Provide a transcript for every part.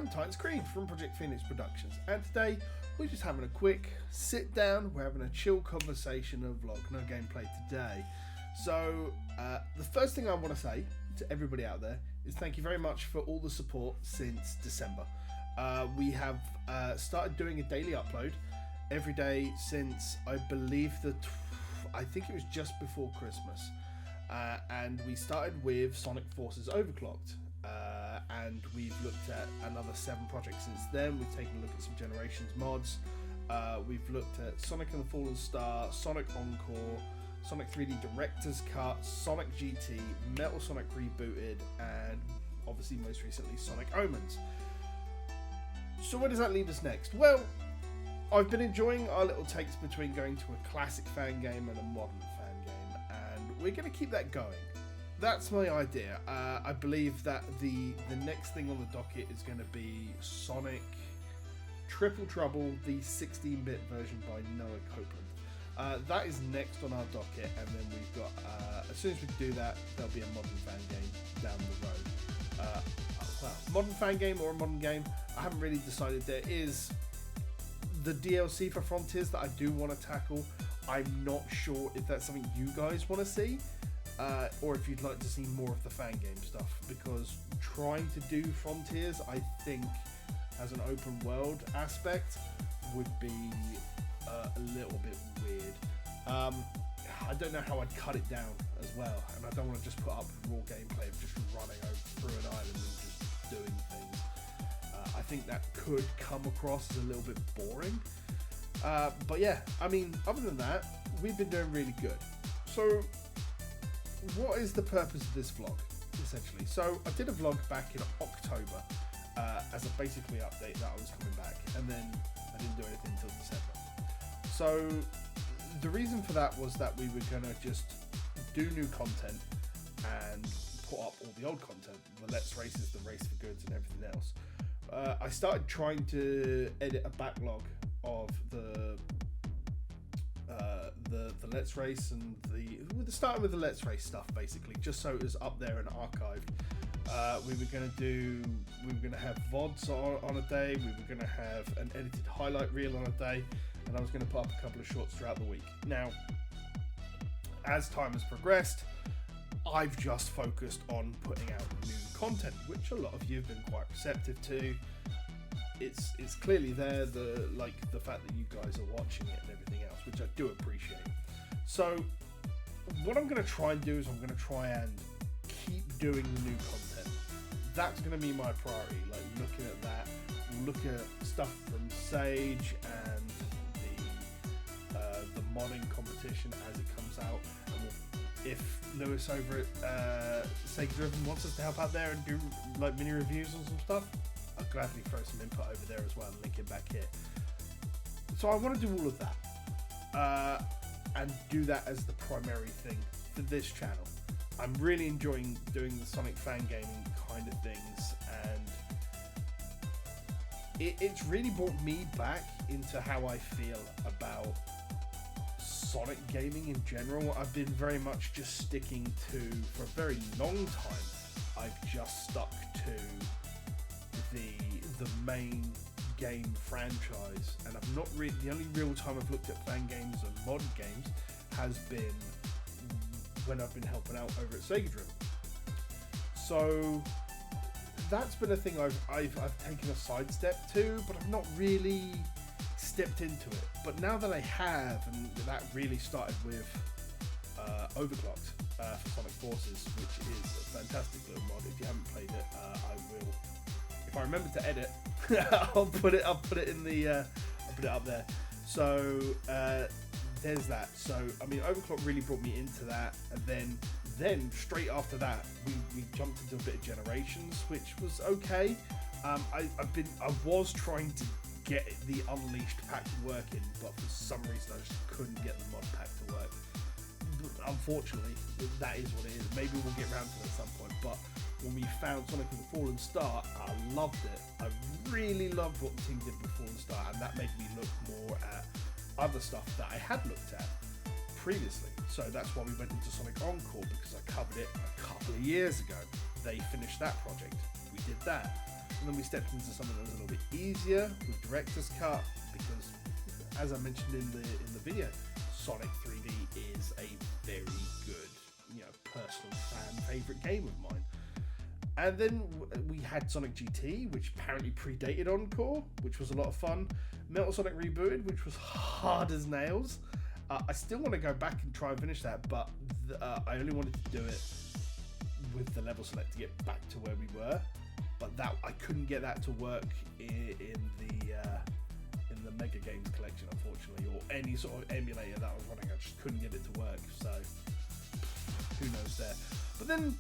I'm Titans Creed from Project Phoenix Productions, and today we're just having a quick sit down. We're having a chill conversation of vlog, no gameplay today. So the first thing I want to say to everybody out there is thank you very much for all the support since December. We have started doing a daily upload every day since I believe I think it was just before Christmas, and we started with Sonic Forces Overclocked. And we've looked at another 7 projects since then. We've taken a look at some Generations mods. We've looked at Sonic and the Fallen Star, Sonic Encore, Sonic 3D Director's Cut, Sonic GT, Metal Sonic Rebooted, and obviously most recently Sonic Omens. So where does that leave us next? Well, I've been enjoying our little takes between going to a classic fan game and a modern fan game, and we're going to keep that going. That's my idea. I believe that the next thing on the docket is going to be Sonic Triple Trouble, the 16-bit version by Noah Copeland. That is next on our docket, and then we've got, as soon as we do that, there'll be a modern fan game down the road. Well, modern fan game or a modern game, I haven't really decided. There is the DLC for Frontiers that I do want to tackle. I'm not sure if that's something you guys want to see. Or if you'd like to see more of the fan game stuff, because trying to do Frontiers, I think, as an open world aspect, would be a little bit weird. I don't know how I'd cut it down as well, and I don't want to just put up raw gameplay of just running through an island and just doing things. I think that could come across as a little bit boring. But yeah, I mean, other than that, we've been doing really good. So what is the purpose of this vlog, essentially? So I did a vlog back in October as a basically update that I was coming back, and then I didn't do anything until December. So the reason for that was that we were going to just do new content and put up all the old content, the Let's Races, the Race for Goods, and everything else. I started trying to edit a backlog of the Let's Race and starting with the Let's Race stuff, basically, just so it was up there and archived. We were going to have VODs on a day. We were going to have an edited highlight reel on a day, and I was going to put up a couple of shorts throughout the week. Now, as time has progressed, I've just focused on putting out new content, which a lot of you have been quite receptive to. It's clearly there, the fact that you guys are watching it and everything else, which I do appreciate. So what I'm going to try and do is I'm going to try and keep doing the new content. That's going to be my priority, like looking at that, look at stuff from Sage and the modding competition as it comes out. And if Lewis over at Sega Driven wants us to help out there and do like mini reviews on some stuff, I'll gladly throw some input over there as well and link it back here. So I want to do all of that and do that as the primary thing for this channel. I'm really enjoying doing the Sonic fan gaming kind of things, and it's really brought me back into how I feel about Sonic gaming in general. I've been very much just sticking to, for a very long time, I've just stuck to the main game franchise, and I've not really, the only real time I've looked at fan games and mod games has been when I've been helping out over at Sega Driven. So that's been a thing I've taken a sidestep to, but I've not really stepped into it. But now that I have, and that really started with Overclocked for Sonic Forces, which is a fantastic little mod. If you haven't played it, I will. If I remember to edit, I'll put it up there. So there's that. So I mean, Overclock really brought me into that, and then straight after that, we jumped into a bit of Generations, which was okay. I was trying to get the Unleashed pack to work in, but for some reason I just couldn't get the mod pack to work. Unfortunately, that is what it is. Maybe we'll get around to it at some point, but when we found Sonic and the Fallen Star, I loved it. I really loved what the team did with Fallen Star, and that made me look more at other stuff that I had looked at previously. So that's why we went into Sonic Encore, because I covered it a couple of years ago. They finished that project. We did that. and then we stepped into something that was a little bit easier with Director's Cut, because, as I mentioned in the video, Sonic 3D is a very good, personal fan favorite game of mine. And then we had Sonic GT, which apparently predated Encore, which was a lot of fun. Metal Sonic Rebooted, which was hard as nails. I still want to go back and try and finish that, but I only wanted to do it with the level select to get back to where we were. But that I couldn't get that to work in the Mega Games collection, unfortunately, or any sort of emulator that I was running. I just couldn't get it to work. So who knows there? But then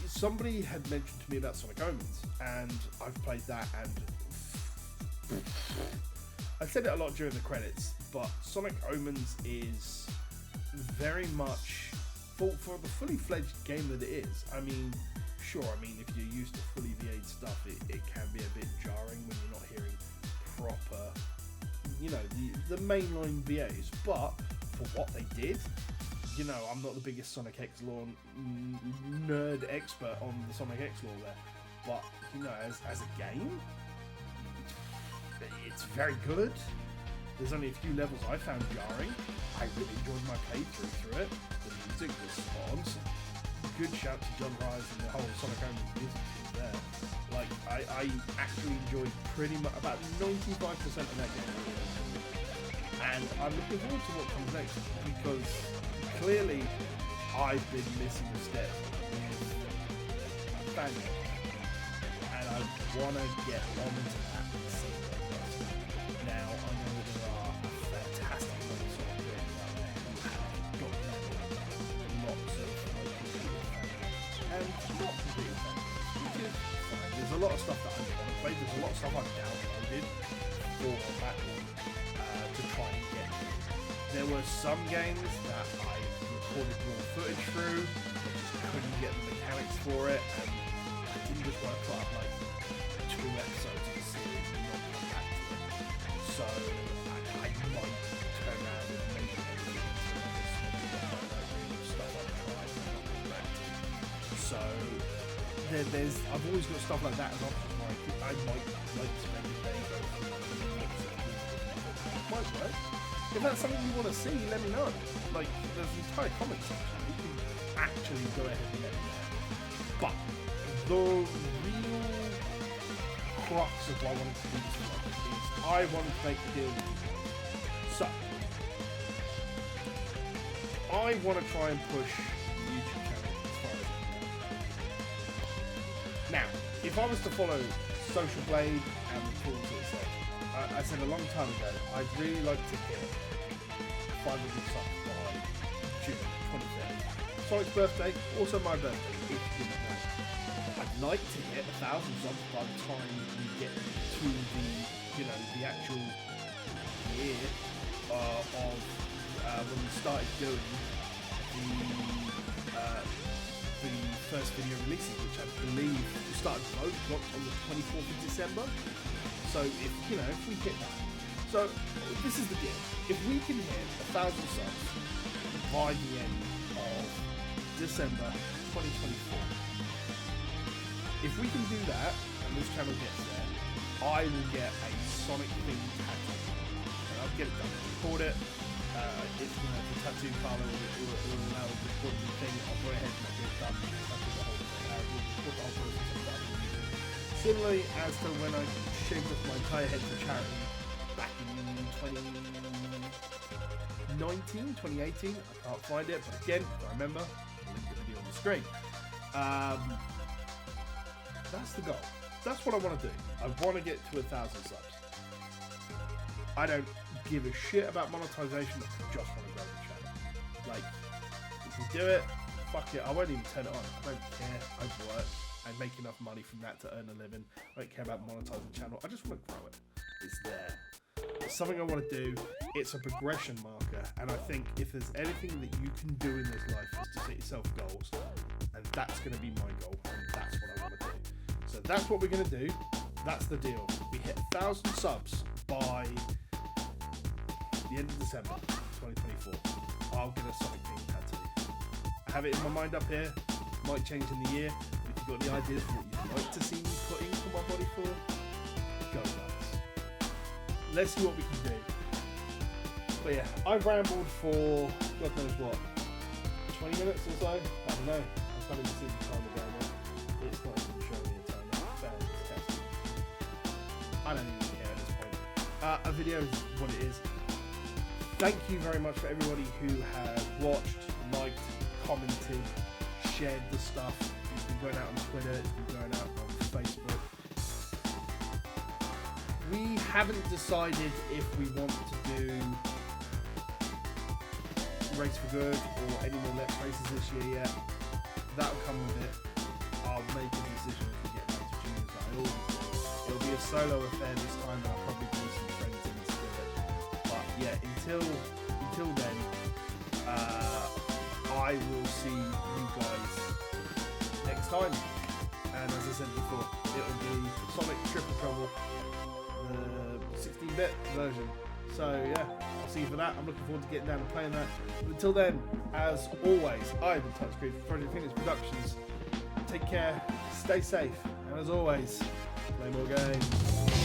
somebody had mentioned to me about Sonic Omens, and I've played that, and I said it a lot during the credits, but Sonic Omens is very much for the fully fledged game that it is. I mean, sure, if you're used to fully VA'd stuff, it can be a bit jarring when you're not hearing proper, the mainline VAs, but for what they did, I'm not the biggest Sonic X lore nerd expert on the Sonic X lore there, but as a game, it's very good. There's only a few levels I found jarring. I really enjoyed my playthrough through it. The music was spot on. Good shout to John Rise and the whole Sonic Omens music team there. Like, I actually enjoyed pretty much about 95% of that game. And I'm looking forward to what comes next, because clearly I've been missing a step with fandom, and I want to get onto that and see what it does. Now, I know that there are fantastic ones out there who have got lots of and not completely fans, which is fine. There's a lot of stuff that I want to play. There's a lot of stuff I've downloaded for that one to try and get. There were some games that I recorded raw footage through, I just couldn't get the mechanics for it, and I didn't just want to put up like 2 episodes of the series and not come back to it. So I might turn around and maybe stuff I've tried and not come back to. So I've always got stuff like that as options where I might like to make a day go through it might work. If that's something you want to see, let me know. Like, there's an entire comment section. You can actually go ahead and let me know. But the real crux of what I wanted to do this one is I wanted to make a deal with you. So, I want to try and push the YouTube channel as far as I can. Now, if I was to follow Social Blade and the tools itself, I said a long time ago, I'd really like to hit 500 subs by June 23rd. Sonic's birthday, also my birthday, if you didn't know. I'd like to hit 1,000 subs by the time we get to the actual year of when we started doing the first video releases, which I believe we started both on the 24th of December. So if we hit that, so this is the deal. If we can hit 1,000 subs by the end of December 2024, if we can do that and this channel gets there, I will get a Sonic themed tattoo, and I'll get it done. Record it. If the tattoo parlor will allow the recording thing, I'll go ahead and get it done. I'll do the whole thing. We'll record the whole process done. Similarly as to when I shaved off my entire head for charity back in 2018, I can't find it, but again, if I remember, I'll link the video on the screen. That's the goal. That's what I want to do. I want to get to 1,000 subs. I don't give a shit about monetization, I just want to grow the channel. Like, if we do it, fuck it, I won't even turn it on. I don't care, I work. I make enough money from that to earn a living. I don't care about monetizing the channel. I just want to grow it. It's there. It's something I want to do. It's a progression marker. And I think if there's anything that you can do in this life is to set yourself goals. And that's going to be my goal. And that's what I want to do. So that's what we're going to do. That's the deal. We hit 1,000 subs by the end of December 2024. I'll get a Sonic theme tattoo. I have it in my mind up here. Might change in the year. We could got any ideas for what you'd like to see me put into my body for, go nuts. Let's see what we can do. But yeah, I've rambled for God knows what, 20 minutes or so? I don't know. I can't even see the timer going on. It's not even showing me a timer. Fantastic. I don't even care at this point. A video is what it is. Thank you very much for everybody who has watched, liked, commented, shared the stuff. It's been going out on Twitter, it's been going out on Facebook. We haven't decided if we want to do Race for Good or any more Let's Races this year yet. That'll come with it. I'll make a decision if we get back to juniors like I always do. It'll be a solo affair this time, and I'll probably bring some friends in to do it. But yeah, until then, I will see you guys next time. And as I said before, it'll be Sonic Triple Trouble, the 16-bit version. So yeah, I'll see you for that. I'm looking forward to getting down and playing that. But until then, as always, I've been Touchscreen for Project Phoenix Productions. Take care, stay safe, and as always, play more games.